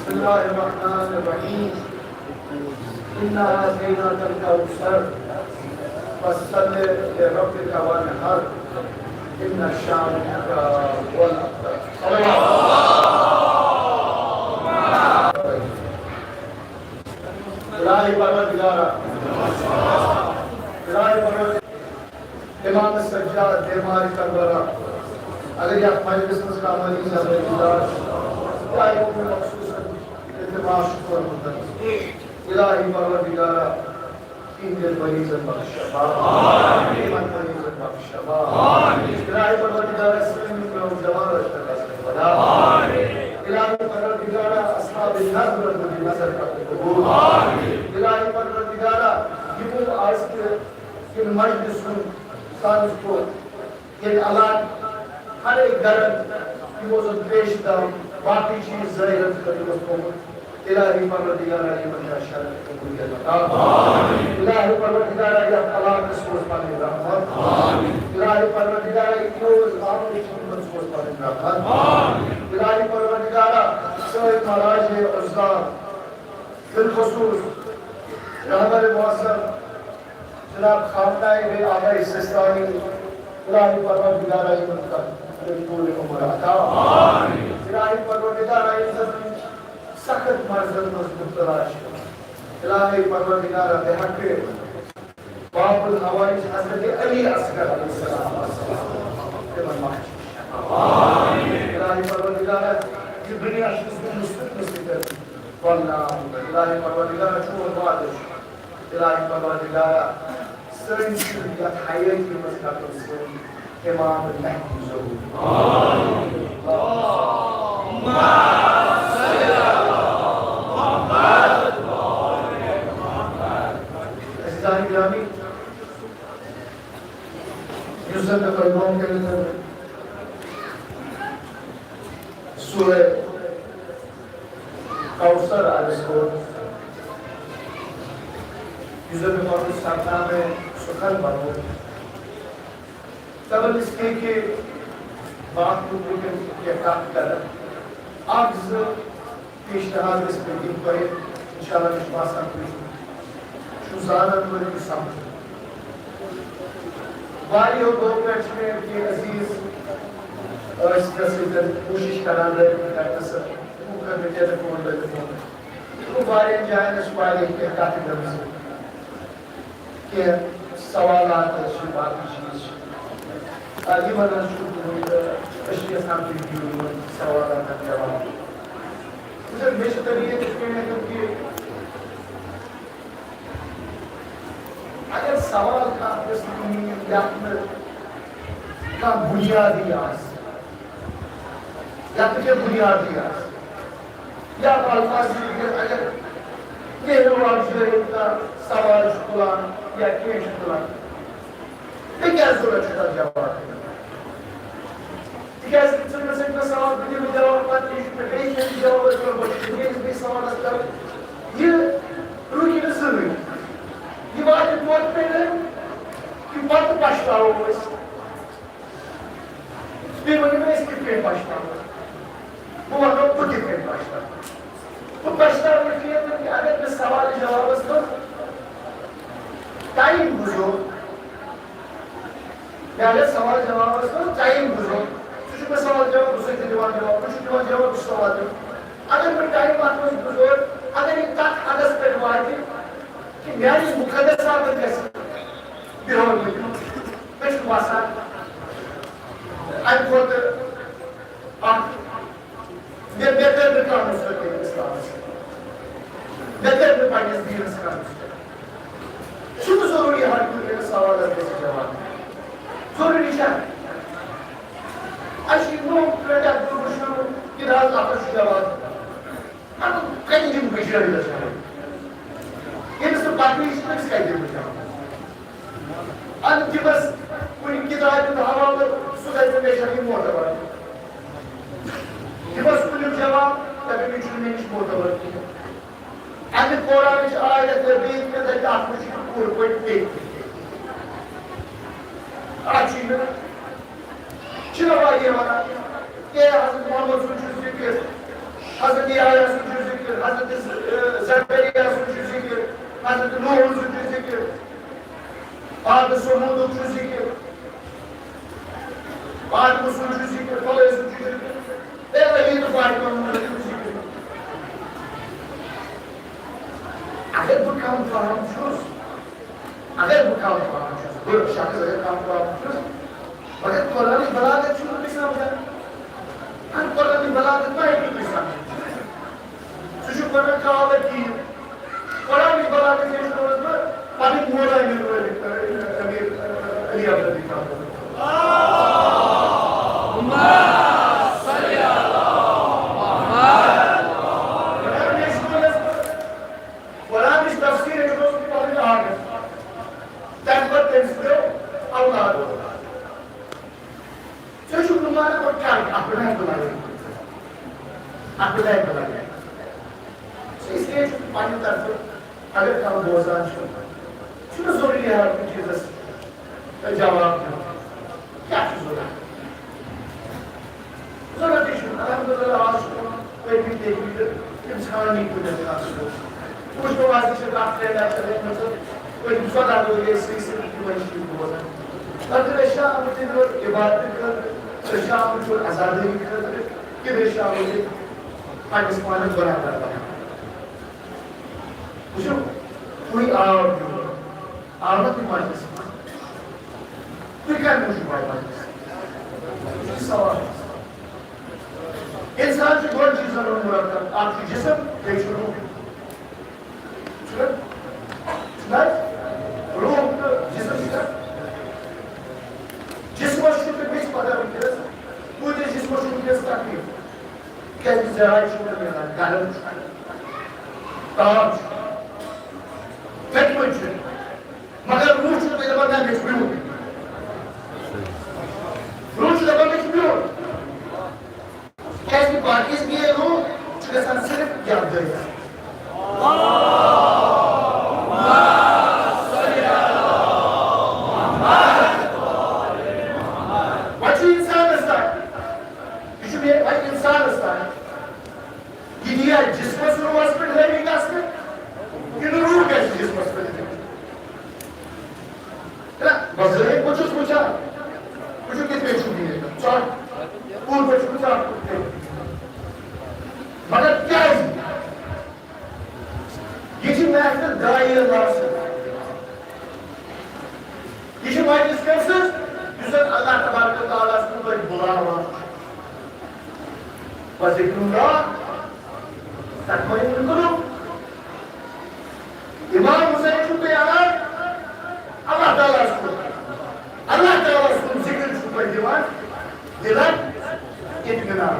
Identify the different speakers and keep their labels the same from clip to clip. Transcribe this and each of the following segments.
Speaker 1: बिस्मिल्लाहिर्रहमानिर्रहीम इन्ना अतैनाकल कौसर फस्सल्लि लिरब्बिका वन्हर इन्ना शानिअका हुवल अबतर। इलाही परवरदिगारा, इलाही परवरदिगारा, इमाम सज्जाद बेमारी करबला अगर यह मजलिस में कामली ज़रूरत इलाही को मखसूस इत्तिबा शुक्र मुद्दत इलाही परवरदिगारा इन दिल मरीज़ बख्शा आमीन मन मरीज़ बख्शा आमीन इलाही परवरदिगारा सलीम को जवान रखता बना आमीन इलाही परवरदिगारा अस्हाब नज़र को नज़र का कबूल आमीन इलाही परवरदिगारा ये आज के इन मजलिस में सांस को ये अल्लाह हर एक दर्द की वो जो पेश दाम बाकी चीज ज़ाहिरत करी उसको इलाही परवरदिगारा ये बंदा शर्त कबूलियत अता आमीन इलाही परवरदिगारा ये कलाम रसूल पाने रहमत आमीन इलाही परवरदिगारा ये रोज़ आमद सुन्नत रसूल पाने रहमत आमीन इलाही परवरदिगारा सही मराज उज़्ज़ा बिलखुसूस रहबर मुअज़्ज़म जनाब खामनाए बे आगा सिस्तानी इलाही परवरदिगारा ये उनका पूरे उम्र अता आमीन इलाही परवरदिगारा इज्जत सख्त मर्ज़न मुब्तला इलाही परवरदिगारा बेहक बाबुल हवाइज हज़रत अली असगर अलैहिस्सलाम आमीन इलाही परवरदिगारा ये दुनिया से मुस्तक़बिल वल्लाह इलाही परवरदिगारा चूर बादश इलाही परवरदिगारा सरीन या हायर की मस्कत से इमाम महदी ज़हूर आमीन अल्लाहुम्मा सल्ली अला मुहम्मद व आले मुहम्मद। अज़ीज़ान गिरामी युज़त कलमों के अंदर सूरह कौसर अलैहिस्सलाम युज़त मौजूद सामना में सुखल बनो तब इसके के बात को के काम कर आग्ज़ पेशनहाद इस पे गिन पर इंशाअल्लाह विश्वास करते हैं शुजानत वली समझ वाली और दो मिनट में के अजीज और इस तरह से कोशिश करा रहे हैं सर मुकर में टेलीफोन तो वाले जाए न वाले के काफी दम से के सवालात शुबात चीज आगे बढ़ना शुरू हुई अशिया सामने की सवालात का जवाब मुझे बेशतर ये कहने क्योंकि अगर सवाल का का बुनियादी आस या तो क्या बुनियादी आस या अल्फाज अगर का सवाल शुक्लान या के शुक्लान ये क्या जरूरत है जवाब because it's a सवाल के जवाब पर पेशेंट जवाब कर बोलिए ये सवाल कर ये रुकी जरूरी ये बात बहुत पहले कि बात पछताओ बस फिर मैं इसके पे पछताओ वो वाला खुद के पे पछताओ तो पछताओ कि अगर मैं सवाल जवाब तो टाइम गुजरो पहले सवाल जवाब तो टाइम गुजरो कुछ में सवाल जवाब दूसरे के जवाब कुछ जवाब कुछ सवाल अगर मैं टाइम मात्र गुजरो अगर इतना आदत पे वाली कि मेरी मुकद्दस साहब कैसे बिहार में पेश वासा आई फॉर ये बेहतर में काम हो सके इस्लाम से बेहतर में पाकिस्तान दीन से काम शुरू जरूरी हर कोई सवाल है जवाब जरूरी है अशी नो क्रेडिट प्रोफेशनल की राज आपस जवाब हम कहीं दिन गुजर जाते हैं ये तो बाकी इसमें क्या है मुझे अंतिमस कोई किताब में हवा में सुधार में शरीर मोटा हुआ ये बस कुछ जवाब तभी भी चुनने की मोटा हुआ अन्य कोरा में आए रहते बीच में तो आप कुछ कोई टेक आज में चलो ये हमारा के हज़रत मोहम्मद सुल्लल्लाहु अलैहि वसल्लम हज़रत आया सुल्लल्लाहु अलैहि zikir, Hazreti Zekeriya suçu zikir, Hazreti Nuh'un suçu zikir, Adı Somud'un suçu zikir, Adı suçu zikir, Kolay suçu zikir, ve yedi faydanın suçu zikir. Agar bu kam fahamsız, agar bu kam fahamsız, bu şahıs agar kam fahamsız, maka Quran balagat şunu bir samca. Kan Quran balagat baik bir samca. Suçu Quran kâvet ki, Quran balagat yeşil olsa, panik mola emir böyle, emir Ali Abdülhamid kaldı. इसलिए पानी तरफ अगर कम बोझान शुरू जरूरी है आपकी चीज़ जवाब क्या चीज़ होगा जरूरत ही शुरू अल्हम्दुलिल्लाह आज कोई भी देखिए इंसान नहीं कुछ नहीं आज कुछ तो आज से बात करना चले मतलब कोई दूसरा दाद हो गया इसलिए से की वजह से बोझान अगर शाम मुझे जो इबादत कर शाम जो आज़ादी कर कि शाम मुझे पाकिस्तान में बना करता है जो कोई आवत मजलिस तो क्या कुछ मजलिस सवाल इंसान जो बहुत चीज़ों में मुराद आपकी जिस्म देख शुरू रूह जिस्म जिस्म शुरू बीच पता नहीं पूरे जिस्म शुरू कैसे करती है कैसे ज़राई शुरू करना गालन ताज Fetmüç, maka Rus'u da yabancı geçmiyor. Rus'u da yabancı geçmiyor. Kendi parkes bir yer o, çünkü sen sırf yapacağız. What you insan ıslar? Düşünmeye, what insan ıslar? Gidiyor, cisme sürü vasfı bir gazete. Yine ruh geçti cisme sürü. Bazıları ucuz bıçak. Ucuz gitmeyi çünkü. Çarp. Uğur başını çarp. Fakat gel. Geçinmekte daire varsın. Geçinmek isterseniz, güzel Allah Tebarek ve Teala'sının böyle bulamaz. Vazikrullah, takmayın uygunum. İmam Hüseyin şu beyanlar, Allah Teala'sının. Allah Teala'sının zikri şu divan, diler, etminar.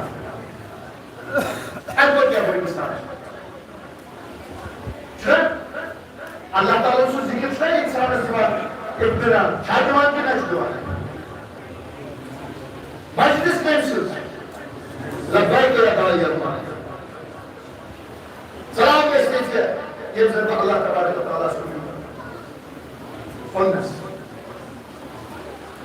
Speaker 1: Elbette yapayım ister. Çünkü Allah Teala'sının zikri şu insana divan, etminar. Her divan ki kaç divan? Meclis memsiz. Labbayke ya dayyarma. Selam ve istediğe. Yemzirme Allah Tebarek ve Teala söylüyor. Ondan.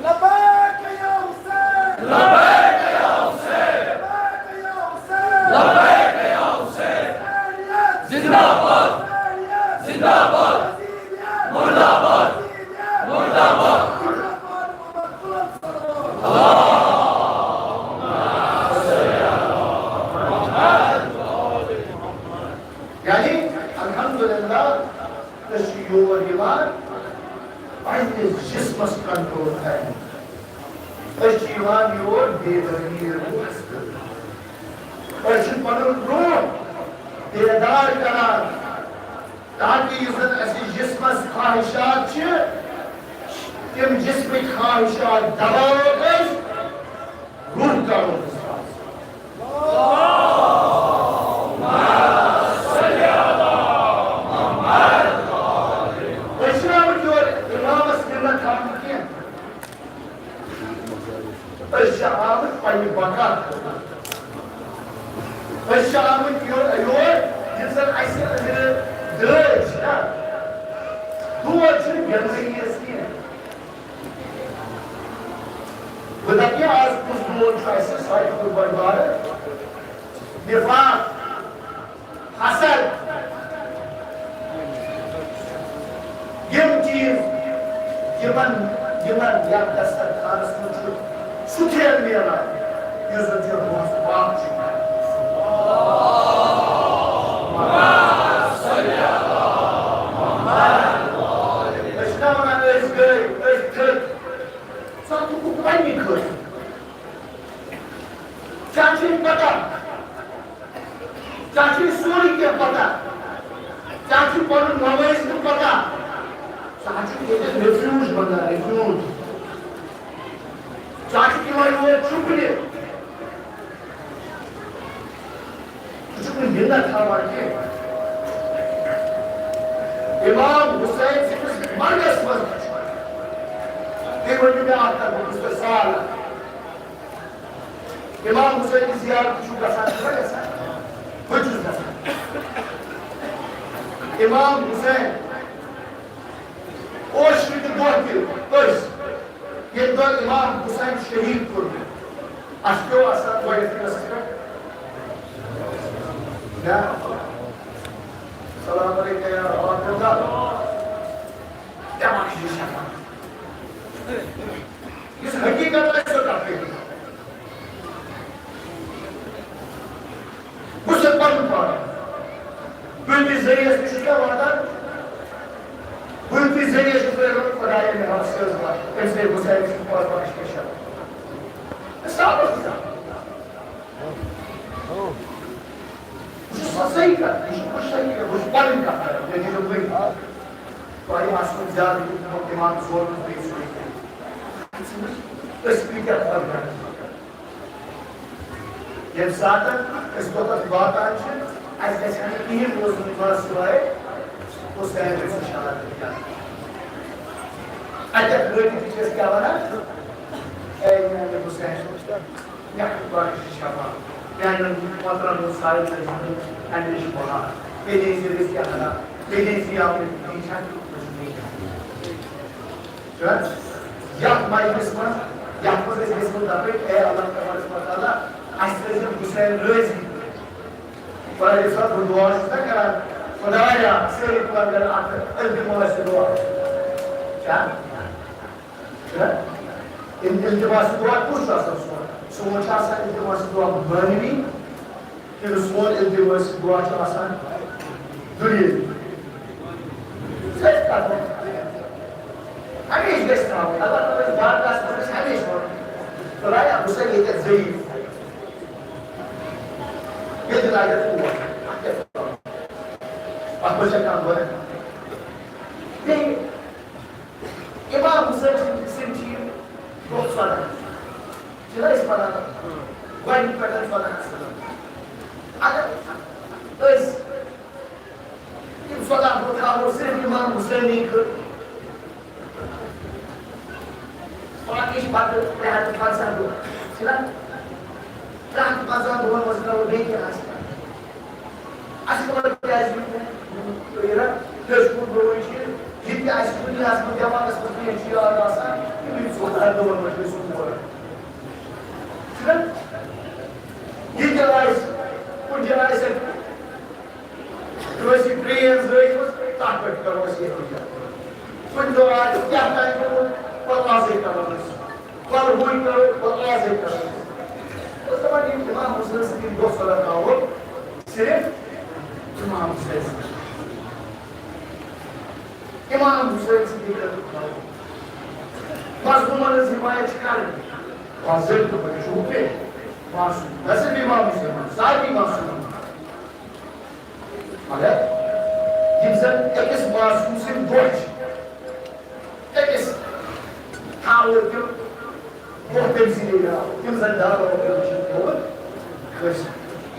Speaker 2: Labbayke ya Hüseyin.
Speaker 3: Labbayke ya Hüseyin.
Speaker 2: Labbayke ya Hüseyin.
Speaker 3: Labbayke ya Hüseyin.
Speaker 2: Zindabad.
Speaker 3: Zindabad. Murdabad. Murdabad.
Speaker 1: Yani elhamdülillah teşkiyor ve iman aynı cismas kontrol है teşkivan yor bedelir ruhstur teşkivanın ruh bedar karar ताकि इज़्ज़त ऐसी जिस्मस ख्वाहिशात छ तिम जिस्मी ख्वाहिशात दबाओ रूह करो الشعب طيب بكار الشعب يقول ينزل عيسى درج هو شنو جمعية سنين بدأ आज कुछ लोग ऐसे साइड पर बर्बाद निफाक यमन या दस्तर खानस मुझे सुखेल मेला युजन जो बहुत बात चुका है चाची पता चाची सोरी के पता चाची पर नवेश को पता चाची के रिफ्यूज बना रिफ्यूज चाची की वो चुप ले चुप मिलना था वाके इमाम हुसैन से मरगस मत देखो जो आता है उसका साल इमाम हुसैन की ज़ियारत शुरू का साथ कैसा कुछ कैसा इमाम हुसैन ओश की दुआ की बस ये दो इमाम हुसैन शहीद को अश्को असर वाले फिर क्या सलाम अलैकुम या अल्लाह क्या मांगी शाबाश इस हकीकत में सो करते हैं मुझसे पढ़ बुल्टी ज़रिए से क्या वादा बुल्टी ज़रिए से फिर खुदाई में हासिल हुआ इसलिए हुसैन की पास बारिश के शब्द साबित था मुझे सही कर मुझे सही कर मुझे पढ़ का लेकिन जो कोई तो आई आसमान ज़्यादा दिमाग जोर में पेश हुई तो स्पीकर पर ये साधन इस वक्त बात आज ऐसे नहीं रोज निवास हुआ है उस टाइम पे इशारा किया अच्छा कोई चीज क्या बना ए मैंने हुसैन या बात शाबा मैंने मतलब वो सारे तरीके एंड बोला ये जैसे क्या बना ये जैसे आपने पीछा कुछ नहीं किया या माय किस्मत या मुझे किस्मत दापे ए अल्लाह तबारक व तआला आस्ते हुसैन रोजी पर ये सब दुआ से करा खुदाया से पर आकर अल्तमा से दुआ क्या इन इल्तिमा से दुआ कुछ ऐसा सोचा सा इल्तिमा से दुआ बनवी कि सोल इल्तिमा से दुआ आसान दुनिया सच का हमें इस तरह अगर तो बात का समझ हमें खुदाया हुसैन ये ज़ईफ ये दिलाया हुआ आप बच्चा काम हुआ है ये इमाम हुसैन से चीज़ बहुत सारा चला इस पर आता वाइन पैटर्न वाला अगर तो इस साला होता है सिर्फ इमाम हुसैन ही कर और इस बात पे हाथ पासा दो चला रात बाजार दो मसला वो नहीं क्या आजकल क्या है तो ये ना फेसबुक दो ये जितने आजकल की आजकल जमाना में सब ये चीज़ आ रहा है ये सोचा दो मसले सुन रहा है चला ये जलाइस कुछ जलाइस है तो ऐसी प्रेयर्स रही तो ताकत करो ऐसी हो जाए कुछ जो आज क्या टाइम करो पता से करो पर हुई करो पता से करो तो समाज इमाम हुसैन की दो सलाह का हो सिर्फ इमाम हुसैन की मज़मून हिमायत कर वाज़िल तो बचूके मासूम वैसे भी इमाम हुसैन सारी मासूम मगर जिनसे एक मासूम से बोझ एक हाल के वो temsil ediyor. Kimse daha da oluyor bir şey olur. Kız.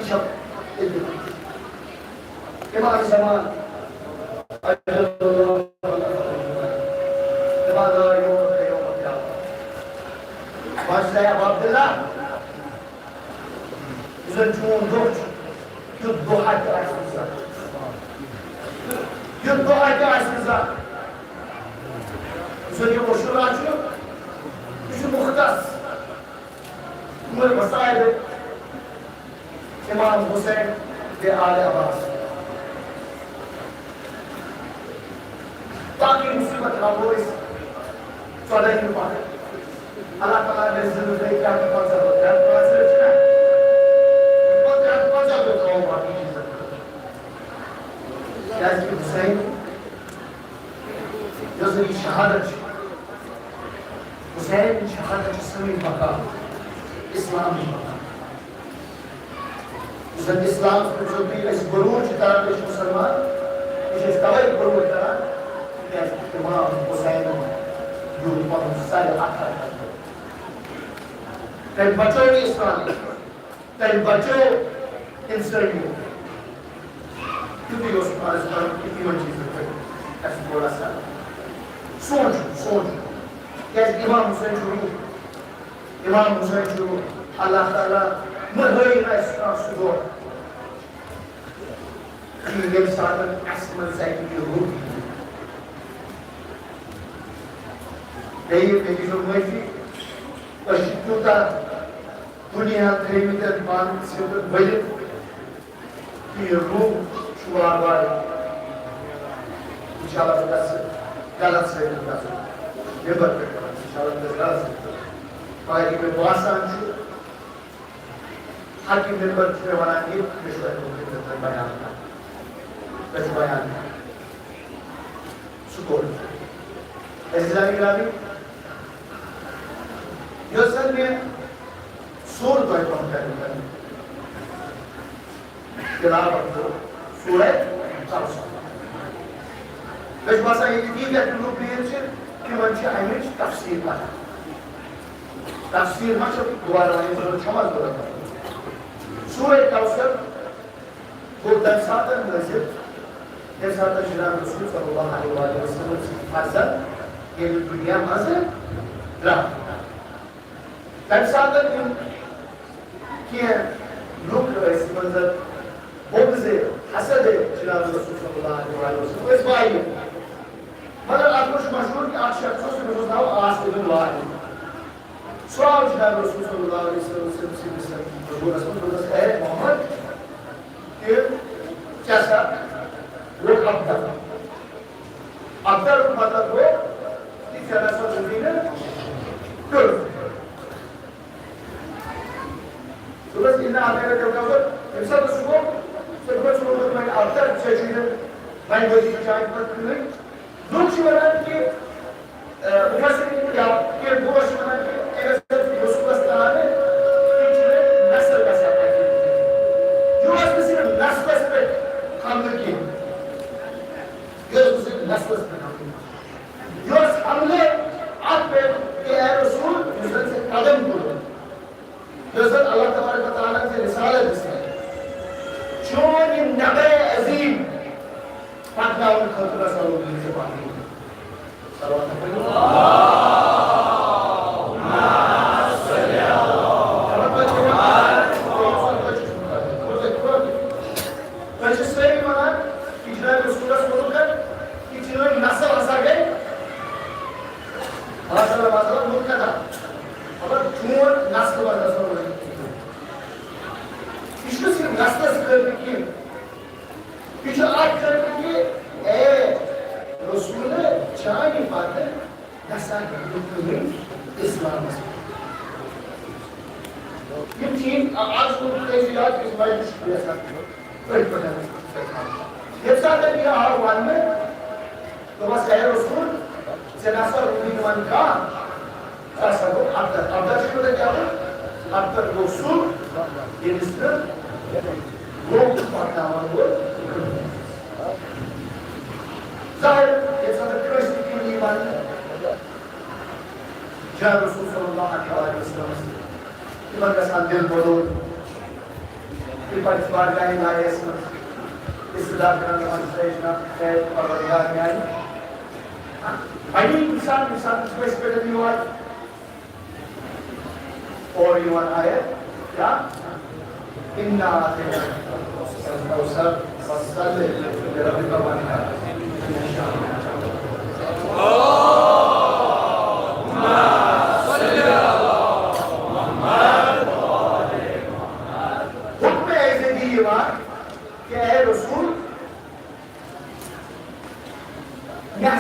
Speaker 1: İşte edildi. İmam zaman Aydınlığa İmamlar yolunda yolunda Başlaya Abdullah Güzel çoğun doç Yuddu hakkı açınıza Yuddu hakkı açınıza Güzel boşluğu açıyor Şu muhtas Umar Masaydı İmam Hüseyin ve Ali Abbas ताकि मुसीबत ना हो इस 14 की बात अल्लाह ताला ने जिंदगी क्या कौन सा होता है कौन सा रचना कौन सा होता है बाकी चीजें क्या इसकी हुसैन जो सही शहादत हुसैन शहादत समी मका इस्लाम जब इस्लाम में जो भी इस गुरूर की तरह इस मुसलमान इस तवई गुरूर की तरह ये इमाम हुसैन जो पर सारे आखिर तब बचो इस्लाम तब बचो इंसान क्योंकि उस पर इस्लाम कितनी बड़ी चीज है ऐसे बोला सा सोच कैसे इमाम हुसैन शुरू अल्लाह ताला मरहई ना इस्लाम शुरू कि ये साधन असमन साइड की रूह यही जो मर्जी और शिक्षुता दुनिया में तो मान से तो बड़े कि रूह शुरुआत वाले इंशाल्लाह गलत से ये बात इंशाल्लाह गलत से पारी में वासान शु हाकिम ने बात से बनाएंगे विश्वास को बयान सुकून इस्लामी रावी योसन में सूर को कौन करने तिलावत सूरह काउसर विश्वास है कि ये लोग भी हैं कि मंच आइमेज तफसीर वाला तफसीर मतलब दोबारा ये जो समझ दो सूरह काउसर वो दर्शाता मस्जिद दर्शाता जनाब रसूल सल्लल्लाहु अलैहि वसल्लम की हिफाजत ये दुनिया में रहा दर्शाता कि लोग इस मंजर बुग़्ज़ हसद जनाब रसूल सल्लल्लाहु अलैहि वसल्लम इस बाई मगर आप कुछ मशहूर कि आज शख्सों से बताओ आज इब्न वाहिद सवाल जनाब रसूल सल्लल्लाहु अलैहि वसल्लम से रसूल रसूल है मोहम्मद के कैसा वो अब्दर का मतलब वो कि जनाब ज़मीन कुल तो बस इन्हें आगे का क्या होगा ऐसा तो सुबह में अब्दर चेचिन मैं वो जी चाय पर खुले लोग शिवरान के मुफस्सिरीन क्या के गोश बना के ऐसे मुस्कुराता है कि नस्ल का सफर जो सिर्फ नस्ल पे काम की ये सिर्फ नस्ल पे काम की जो हमने आप पे के रसूल मुझसे से कदम करो जैसे अल्लाह तबारक व तआला की रिसालत है जो ये नबी अजीम पता उन खतरा सलोनी से पानी और you want ayat क्या इन्ना कौसर फसल लिरब्बिका वनहर हुक्म ऐसे दिए कि ऐ रसूल यह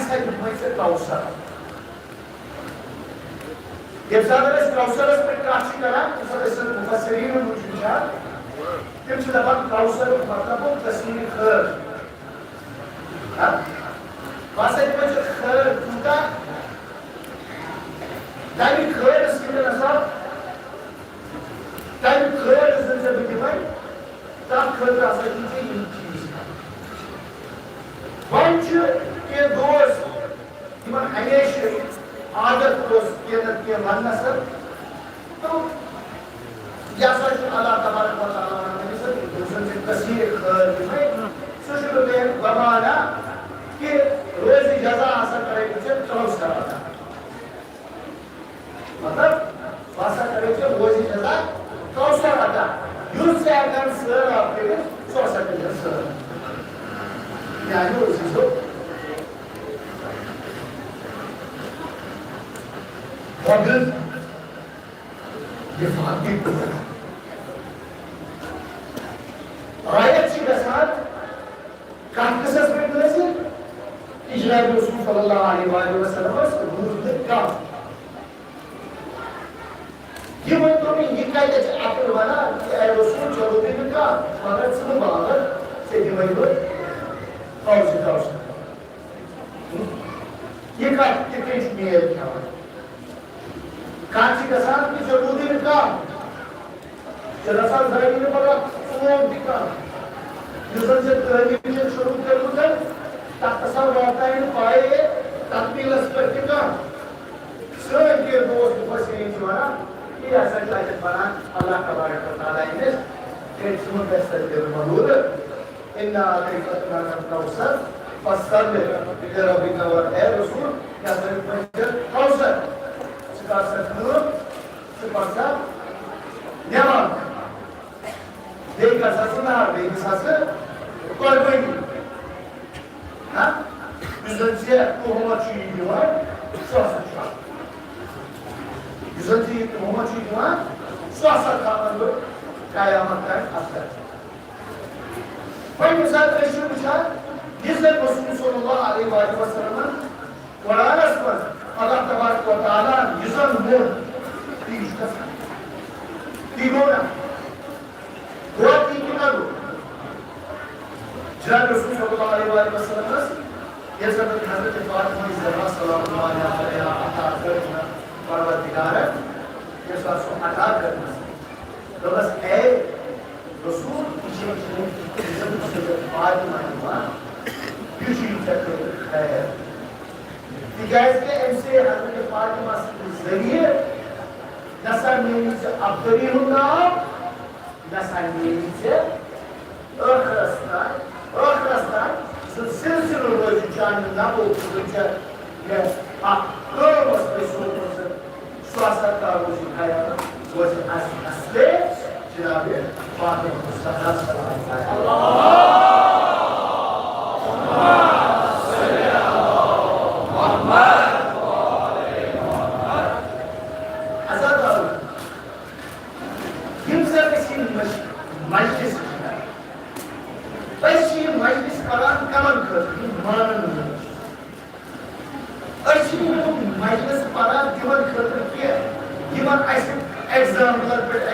Speaker 1: से कौसर ये सारे काउंसलर्स पे कास्ट करा इस मुफस्सिरीन मुझे तम दपान काउंसलर मतलब तस्वीर खैर वासे खैर टूटा तमी खैर इसके नसाब तमी खैर इससे बिकवाई तब खैर आसा की चीज वंच के दोस्त इवन हमेशा आदत के वन सर तो अल्लाह तबारक व तआला ने तस्वीर खैर में बमाना कि रोज जजा असर करे चौस करा मतलब वासा करे रोज जजा चौस करा यूज से अगर सर आपके चौस कर सर यानी उसी सो बदल ये फाती रायत ची गसात कांकसस में नसे इजराइल रसूल सल्लल्लाहु अलैहि वसल्लम गुरुद का ये वो तो नहीं ये काय जे आपन वाला कि ए रसूल जरूरी में का मगर सब बाहर से दिवाई हो और से ये का कितने में है क्या कांची गसात की जरूरी में का जरासा जरूरी में पड़ा सुनो दिखा जिससे तरह शुरू कर तत्सव वार्ता इन पाए तत्पीलस करके स्वयं के दोस्त फसीन जुआना ये ऐसा लायक बना अल्लाह तबारक व तआला ने एक सुन बेहतर के मौजूद इन्ना अतिकतना कौसर फसल इधर रबी का वर है रसूल क्या सर कौसर सिका सकूर सिपासा न्याम देखा ससुना देखा सस कोई कोई ha yüzüncüye tohumacıyı var suasa yüzüncüye tohumacıyı var suasa kanunu kıyametten asla ben müsaade ediyorum Yüzde Resulü sallallahu aleyhi ve sellem'in Kur'an asmaz Allah tebarek ve teala yüzün mur bir işkaz bir gona dua tiyinaru Cenab-ı Resul sallallahu aleyhi ve sellem'in yazılı Hazreti Fatıma Zehra sallallahu aleyhi ve sellem Parvardigara yazısı hata करना तो बस है रसूल पीछे फातिमा हुआ किसी तक है तिगाइस के ऐसे हजरत फातिमा के जरिए नसर में से अब्दरी होना नसर में से अखरस्तान सिलसिले रोज जान ना हो तो या आप बस पैसों स्वास्थ्य का रोज खाया was as slaves Janabi Fatima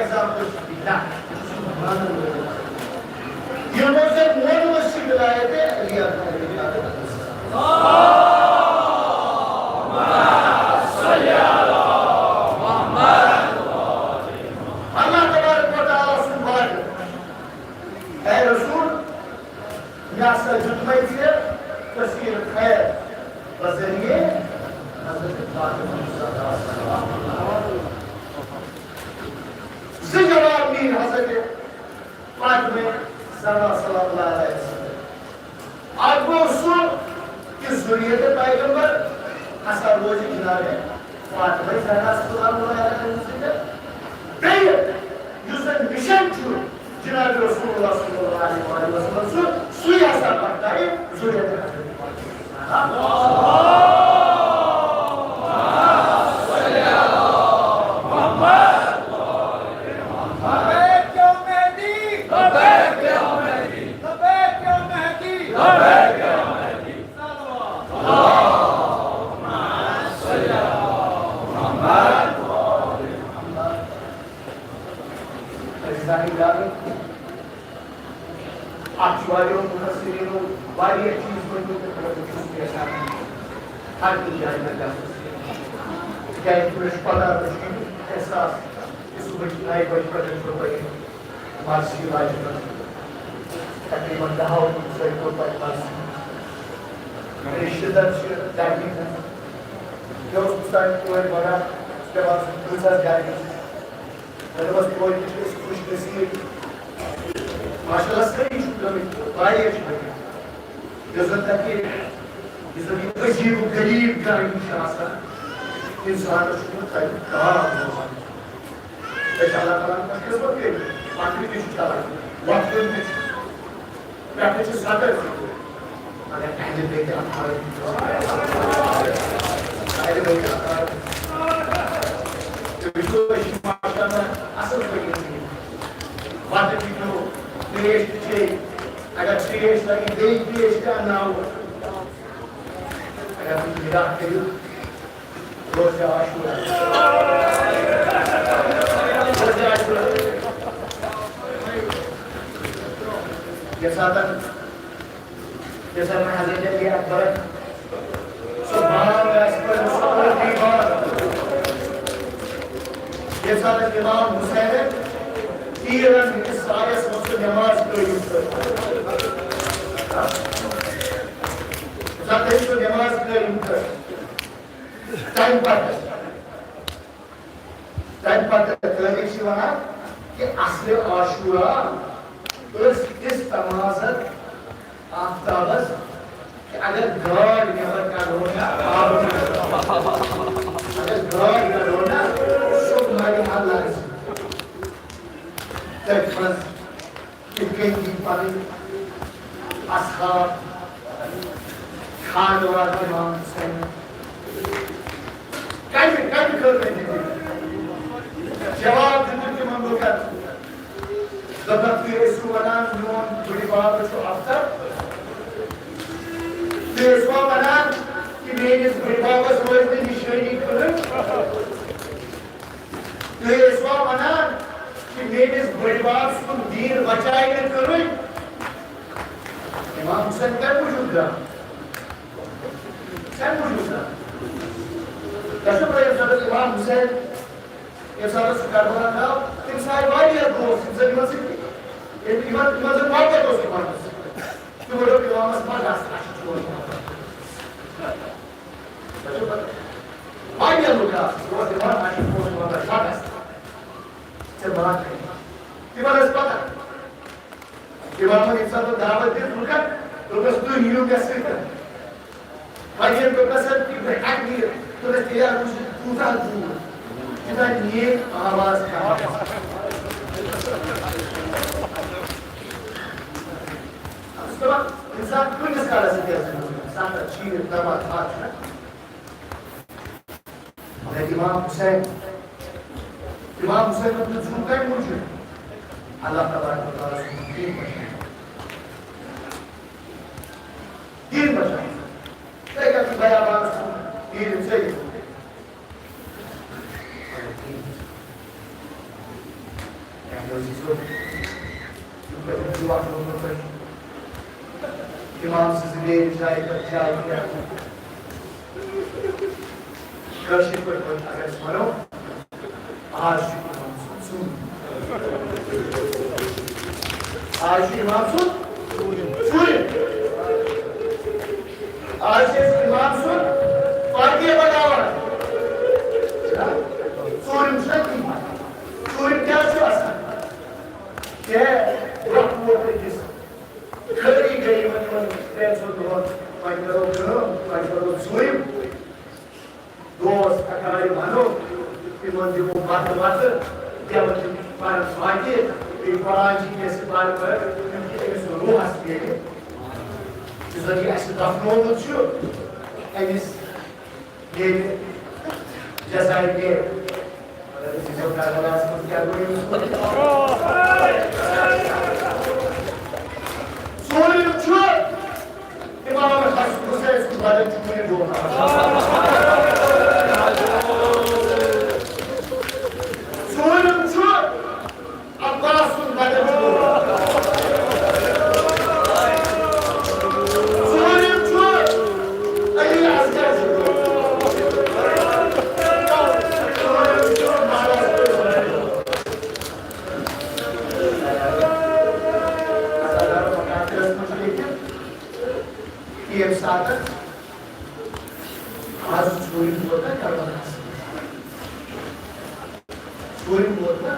Speaker 1: example tidak. Yang macam mana masih belayar lihat. Allah Taala berkata Subhanahu. Hai Rasul, biasa jumpa itu kasih khair. Bazariye Hazrat Fatimah जवाब दी हजरत फातिमा सल्लल्लाहु अलैहि वसल्लम आज वो उसूल कि ज़ुरियत पैगंबर हसन रोज़ी जिनारे फातिमा सल्लल्लाहु अलैहि वसल्लम बेय यूज़न मिशन टू जिनारे रसूलुल्लाह सल्लल्लाहु अलैहि वसल्लम सुई हसन पड़ता है ज़ुरियत Akçuvaryon muhasirino variye çiz koyduğunda kadar yaşar. Her bir yayına gelmesi. Gençleş kadar esas Subhanahu wa ta'ala Marsi Rajna. Takriban daha uzun süre toplayıp Marsi. रिश्तेदार जाएंगे जो उसका कोई बड़ा उसके बाद दूसरा जाएगा मेरे पास कोई खुश नसीब माशाल्लाह सही शुक्र में भाई अच्छे जज़त तक ये जो अजीब गरीब का इंशासा इंसान का शुक्र था कहाँ इंशाल्लाह ताला का किस्मत के आखिरी की शुक्र वक्त में बैठे से सादर Ada kendi belki aktarı. Ayrı belki aktarı. Bütün işin başlarına asıl belirli. Vardı video, deş şey, agar deş lagi deş ka naam. Agar bir mirak kıyıp, roza aşura. Roza aşura. Yasadan जैसा मैं हज़रत अली अकबर सुभान दीवार जैसा इमाम हुसैन तीरन इस सारे समस्त नमाज पढ़ी साथ ही नमाज पढ़ी टाइम पर कहने की वहाँ कि असले आशूरा इस तमाज़त आफ्ताबस अगर गॉड नेवर का रोना अगर गॉड का रोना शुभ मारी हालात तकफस कितने की पानी असहाब खान और इमाम हुसैन कहीं कर रहे थे जवाब देने की ममलकत ज़बत की सुवनान नून बड़ी बात जो अफ्तर Deswa banan ki meğeniz gırbağa soyazda nişveni kılın. Deswa banan ki meğeniz gırbağa sun din bacayını kılın. İmam Hüseyin sen vücudda. Sen vücudda. Yaşa buraya yazarız İmam Hüseyin. Yazarız Karbala timsal var ya bu. Timsal imazı ki. İmazın var ya dostu vardır. Tu böyle bir olmaz var aslında. Aynı lugar, o demar acho que foi uma das chagas. Semana que vem. Mas para. Que vamos insan to davet de lugar, lugar tu hiu que aceita. Vai ser que passa que vai aqui, tu vai ter a luz puta azul. Que vai nie आवाज का. उसके बाद इंसान कुछ काला से कैसे इंसान अच्छी दवा खाता है इमाम हुसैन अपने झूठा ही मुझे अल्लाह तबारक व तआला से दीन बचा देखा कि भाई आवाज दीन से इमाम से जाए Karşı koymak agasmano aşık Mansur aşık Mansur Suri aşık Mansur Fatih'e beraber Suri müşakil Suri क्या से आसान क्या रखो जिस खरी गई मतलब पैसों बहुत पंचरों Suri dost akari mano iman di mat dia para swagi di paraji ke sebar per ke suruh asli jadi asli dafno oluşu enis ye Jazair ke size kadar seperti soruyu İmam Hasan Hüseyin Sultan'ın cümleyi doğru. Soyuncu Abbas'ın kaderi doğru. कि ये साथ आज चोरी होता है करवाना चोरी होता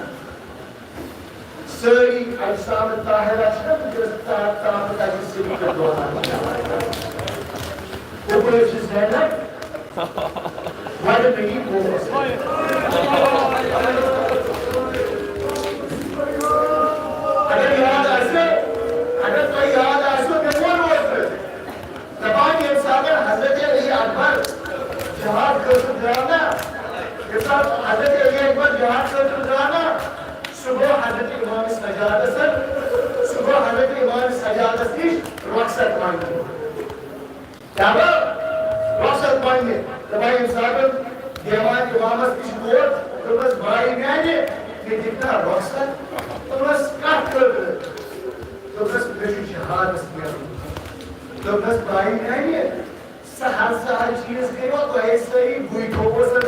Speaker 1: सरी अल्साम ताहिरा शब्द जस्ता ताकता जिससे भी करवाना ऊपर से ज़ैनब वाले नहीं बोल अगर याद आसे अगर कोई याद आसे तो कौन बोलते जबान ये सागर हज़रत अली अकबर जहाद कर जाना के साथ हज़रत अली अकबर जहाद कर जाना सुबह हज़रत इमाम सजाद सर सुबह हज़रत इमाम सजाद की रुखसत मांगी क्या रुखसत मांगे जबान ये सागर देवान इमामत की बोल तो बस भाई मैंने ये कितना रुखसत तो बस काट कर तो बस बेशु जहाद किया तो बस भाई मैंने सहर चीज करो तो ऐसे ही भूई ठोको सर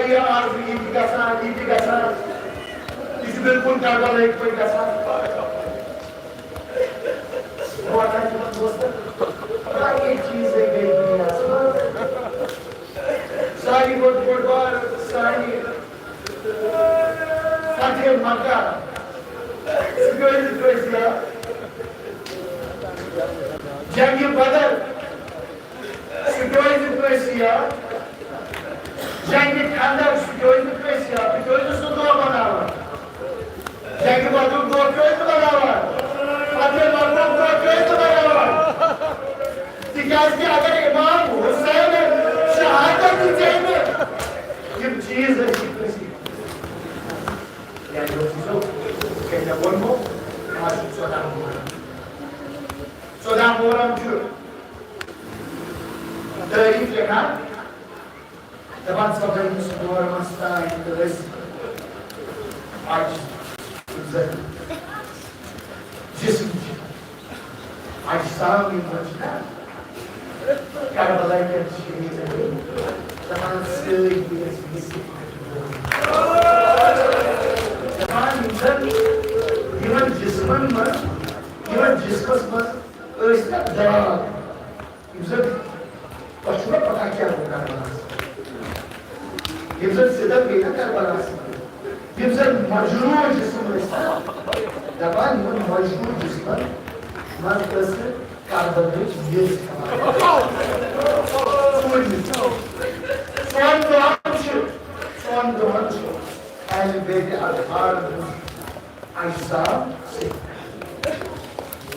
Speaker 1: ये आर्ज ईद गसान इस बिल्कुल करबला एक पे गसान वाला दोस्त ये चीज है गई सारी बोट सारी साथे मक्का सिक्योरिटी जंग बदर सिक्योरिटी जंग खंदक सिक्योरिटी सुदो बनावा जंग बदर दो बनावा फतेह मकबूल दो बनावा अगर इमाम हुसैन शहादत चाहिए ये चीज है yani lo kaya bono masuk sodam orang tu dari lekan depan saudara semua orang masa interes आज जिस्म आज साम बचना Karbala के शहीद हुए तमाम सही Iman jisman mas, iman jismas mas, ऐसा दरार, इज़्ज़त पछुआ पता क्या होगा बलास, इज़्ज़त सिद्ध बेटा कर बलास, इज़्ज़त मजरूर जिस्म ऐसा, दबान मन मजरूर जिस्म, मर कैसे कारबल ये Son doğançı, elbette adhar Ayşe se.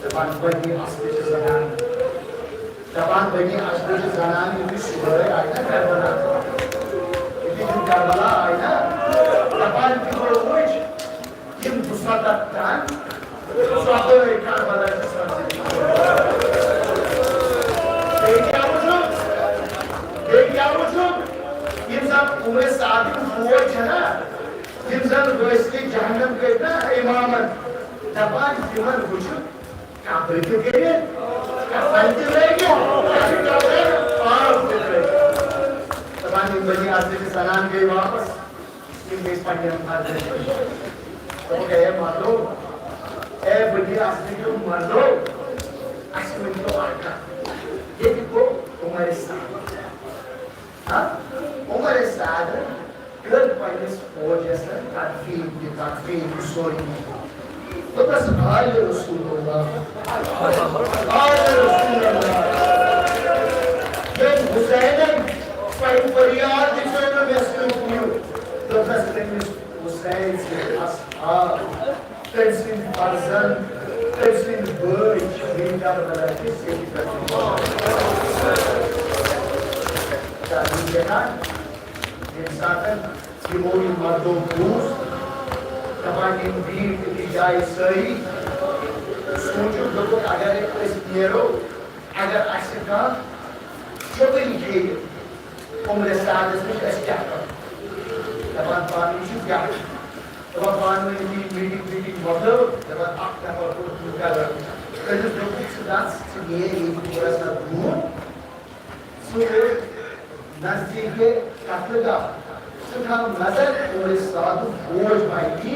Speaker 1: Depan bani asbeci zanan bir sure ayna Karbala. Bir Karbala ayna. Depan bir olmuş, kim pusattan, pusatı Karbala इंसान उम्र सादिक हुआ छना इंसान वैसे जहन्नम के ना इमामत दबान जीवन कुछ काबिल के लिए काबिल रहेगा आप दबान बनी आते के सलाम गए वापस इन देश पार्टी में मार दे तो क्या मार दो ए बनी आते के मार दो असली तो आका ये को उम्र Sadiq Umar Saad, good by this forges and takfir, sorry. But that's all Rasulullah. All Rasulullah. Then Hussein, fight for your defender, Western you. The first thing is Hussein said, Ashab, Tenzin Farzan, Tenzin Bird, Shahidar Malaki, Sayyidina. इंसान Simoni मर्दों पूछ तमाम beat की जाए सही सोचो लोगों अगर इस नियरो अगर ऐसा छोटे ही उम्र सादस में क्या कर तमाम पानी चुप क्या तमाम पानी में मीटिंग मर्दों तमाम आपका मर्दों क्या कर कहीं लोगों से दास ये पूरा सा दूर सुने नजदीक कत्लगा सुखा नजर और साधु बोझ भाई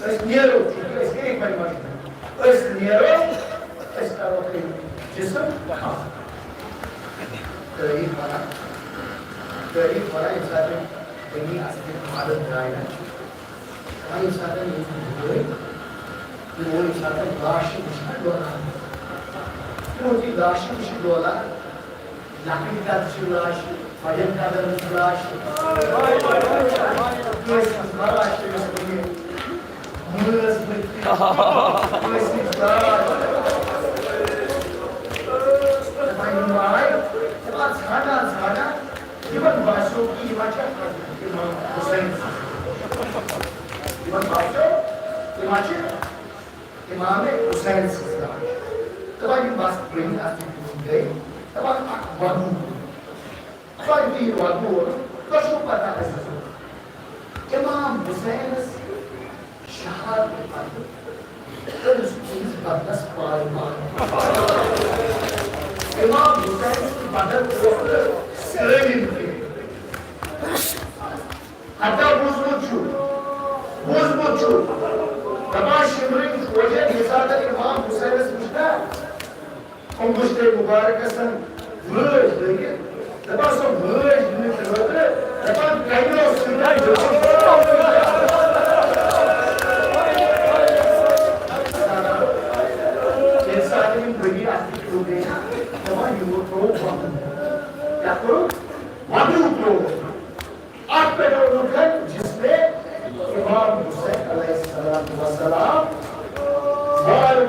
Speaker 1: इस नियरो इसके एक परिभाषा इस नियरो इस तरह के जिस्म कहाँ करीब वाला इंसान कहीं आस्ते भारत जाएगा कहीं इंसान ये हुए कि वो इंसान लाश मुश्किल वाला क्योंकि लाश मुश्किल वाला लकड़ी का लाश Hacım kadının kulaşı, göğsünüz kalaşı, mırız bitti, göğsünüz kalaşı. Efendim var, tepat sana, iman başo ki imaçak kadın, iman Hüseyin. İman başo, imaçak, imam Hüseyin sizler. Tepat iman başo, bring us to today, tepat akbaru. Vai vir o amor, nós vamos parar essa coisa. Imam Hussein, Shahad, eles batem as palmas. Imam Hussein, batem as palmas. hatta buzmucu. Ama şimdilik hoca Nisa'da İmam Hüseyin esmişler. Konuştu mübarek Hasan vırış dedi. Defa son vırış dedi. Defa kaydı olsun. Nisa'nın bagi asli krude. Defa yumurtlu bakın. Ya kuru? Vadi utlu. Ak pedoluklar cisme İmam Hüseyin aleyhissalatu vesselam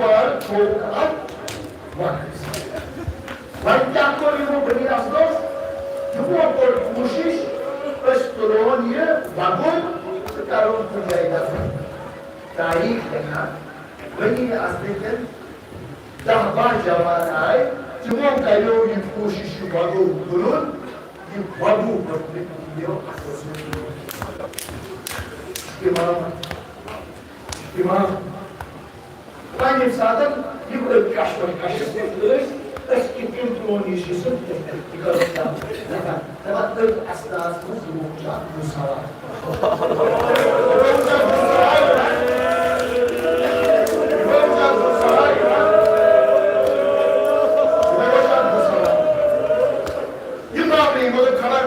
Speaker 1: var çoğunlar vakit. Vakit yapıyor bu beni aslos, bu yapıyor koşiş, pastoronie, vagon, karun kujayda. Tarih dengan beni asliken daha zaman ay, cuma kayo yung koşiş vagon turun, yung vagon berpikir asosnya. İmam. Benim zaten bir kaşık eski kültürün işisin yıkarıktan. Fakat ilk esnasımız yumuşak Musawa. İmam Bey'in o kadar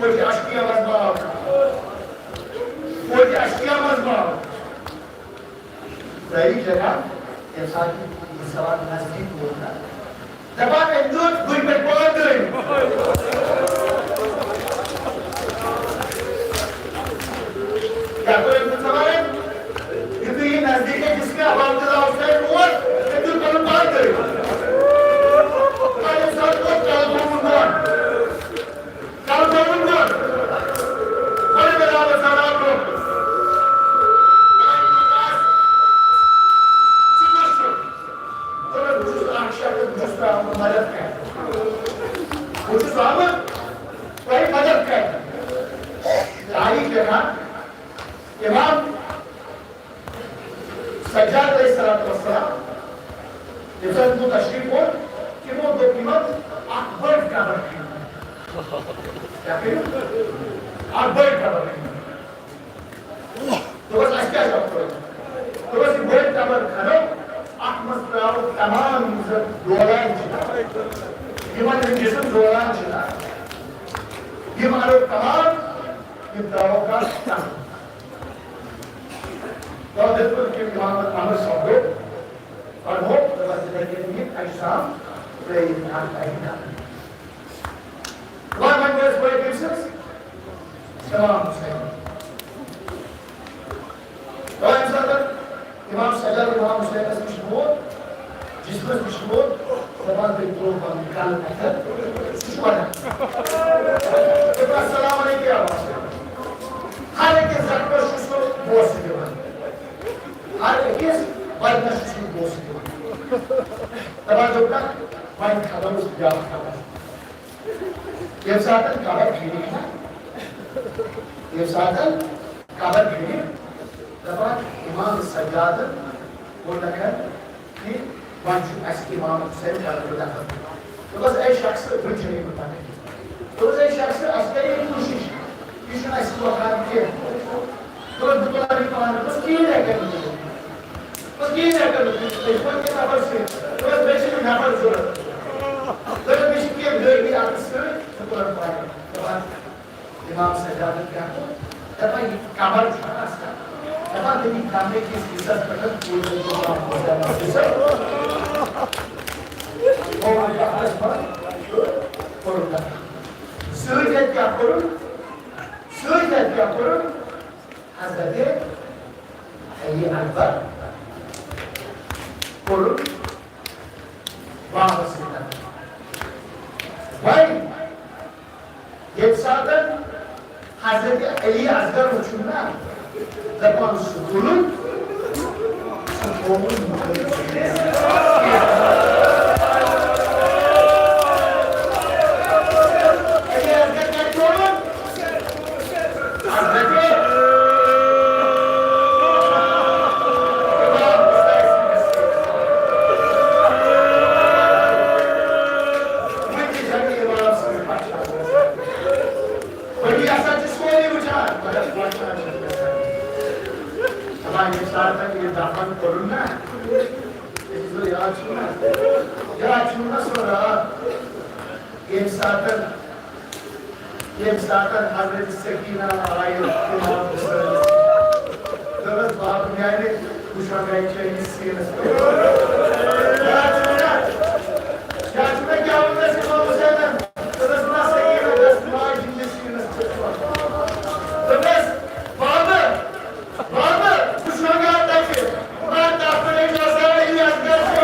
Speaker 1: polisi aşkıyamaz mı? Polisi aşkıyamaz mı? Dari jalan yang saat pesawat masjid buka. Dapat endut gurbet bodoh. Ya kalau itu samaran, itu ini naziknya jiska abang tu dah usai luar, itu kalau bodoh. Kalau satu kalau bangun, kalau boleh berapa salam tu? Ucuz ama bayi madem kay. Tarih dengan İmam Sajjad aleyhissalatu vesselam Yusuf bu teşrif var ki bu doküman akbar kabar kıyım. Yakin? Akbar kabar kıyım. तो बस अच्छा जब तो बस ये काबर खानो ahmas pravu tamam dolançılar. Gimana jisim dolançılar. Gimana tamam provocar tamam. Kalau betul kita Amr Sabdo, और वो व्यवस्थित करेंगे ऐसा प्रयत्न करेंगे। One man was for Jesus, Imam Hussein. और ऐसा था इमाम सज्जाद इमाम हुसैन का मशहूर जिसमें मशहूर ज़बान पे तो हम निकाल कर सुशाना। तो अस्सलाम वालेकुम या वास्ते। हर एक ज़रूर शुस्को बोस के बाद। हर एक बात शुस्को बोस के बाद। तब आज होगा माइन खाना उस जाम खाना। ये साधन काबर खीरी है। ये साधन काबर खीरी। तब इमाम सज्जाद वो लखन कि वांचु ऐसे इमाम हुसैन का बता तो बस ऐसे शख्स कुछ नहीं बताने तो बस ऐसे शख्स अस्करी की कोशिश किसी ने इसको आकार किया तो दुकान भी पाना बस क्या है कर बस क्या है कर इसको क्या नंबर से तो बस बेसिक नंबर जरूरत तो बेसिक के घर भी आते से तो कर पाए तो इमाम सज्जाद क्या तब ये काबर छाना था Emang demi kami kisah terkait dengan orang kisah. Orang bahas apa? Orang. Surat क्या करूं? Surat क्या करूं? Hazreti Ali Akbar करूं. Bahas kita. Baik. Ye sahabat Hazreti Ali Akbar uçumda. Depan sütunun sütunun eğer dikkat olun Hazreti bagi asal sesuai ucapan ये साथ ये दाफन करूँ ना इसको याद छूना सोरा ये साथ हज़रत सकीना आयत दरअसल बाप ने पूछा गया चाहिए सीरियस क्या होता है इमाम हुसैन दरअसल सकीना दस मार जिन्हें सीरियस दरअसल बाप पूछा गया था कि मैं तापने जैसा ही असगर